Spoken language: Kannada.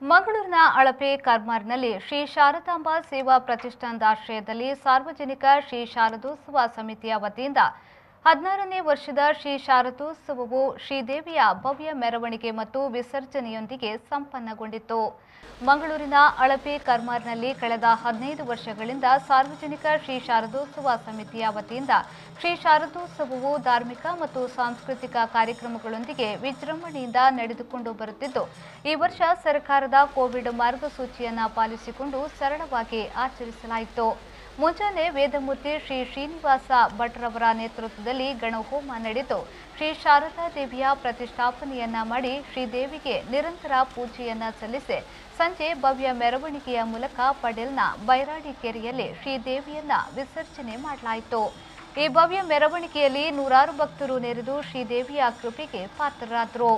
ಮಂಗಳೂರಿನ ಅಳಪೆ ಕರ್ಮಾರ್ನಲ್ಲಿ ಶ್ರೀ ಶಾರದಾಂಬಾ ಸೇವಾ ಪ್ರತಿಷ್ಠಾನದಾಶ್ರಯದಲ್ಲಿ ಸಾರ್ವಜನಿಕ ಶ್ರೀ ಶಾರದೋತ್ಸವ ಸಮಿತಿಯ ವತಿಯಿಂದ 16ನೇ ವರ್ಷದ ಶ್ರೀ ಶಾರದೋತ್ಸವವು ಶ್ರೀದೇವಿಯ ಭವ್ಯ ಮೆರವಣಿಗೆ ಮತ್ತು ವಿಸರ್ಜನೆಯೊಂದಿಗೆ ಸಂಪನ್ನಗೊಂಡಿತು. ಮಂಗಳೂರಿನ ಅಳಪೆ ಕರ್ಮಾರ್ನಲ್ಲಿ ಕಳೆದ 15 ವರ್ಷಗಳಿಂದ ಸಾರ್ವಜನಿಕ ಶ್ರೀ ಶಾರದೋತ್ಸವ ಸಮಿತಿಯ ವತಿಯಿಂದ ಶ್ರೀ ಶಾರದೋತ್ಸವವು ಧಾರ್ಮಿಕ ಮತ್ತು ಸಾಂಸ್ಕೃತಿಕ ಕಾರ್ಯಕ್ರಮಗಳೊಂದಿಗೆ ವಿಜೃಂಭಣೆಯಿಂದ ನಡೆದುಕೊಂಡು ಬರುತ್ತಿದ್ದು, ಈ ವರ್ಷ ಸರ್ಕಾರದ ಕೋವಿಡ್ ಮಾರ್ಗಸೂಚಿಯನ್ನು ಪಾಲಿಸಿಕೊಂಡು ಸರಳವಾಗಿ ಆಚರಿಸಲಾಯಿತು. ಮುಂಜಾನೆ ವೇದಮೂರ್ತಿ ಶ್ರೀ ಶ್ರೀನಿವಾಸ ಭಟ್ರವರ ನೇತೃತ್ವದಲ್ಲಿ ಗಣಹೋಮ ನಡೆದು ಶ್ರೀ ಶಾರದಾ ದೇವಿಯ ಪ್ರತಿಷ್ಠಾಪನೆಯನ್ನ ಮಾಡಿ ಶ್ರೀದೇವಿಗೆ ನಿರಂತರ ಪೂಜೆಯನ್ನ ಸಲ್ಲಿಸಿ ಸಂಜೆ ಭವ್ಯ ಮೆರವಣಿಗೆಯ ಮೂಲಕ ಪಡೇಲ್ನ ಬೈರಾಡಿ ಕೆರೆಯಲ್ಲಿ ಶ್ರೀದೇವಿಯನ್ನ ವಿಸರ್ಜನೆ ಮಾಡಲಾಯಿತು. ಈ ಭವ್ಯ ಮೆರವಣಿಗೆಯಲ್ಲಿ ನೂರಾರು ಭಕ್ತರು ನೆರೆದು ಶ್ರೀದೇವಿಯ ಕೃಪೆಗೆ ಪಾತ್ರರಾದರು.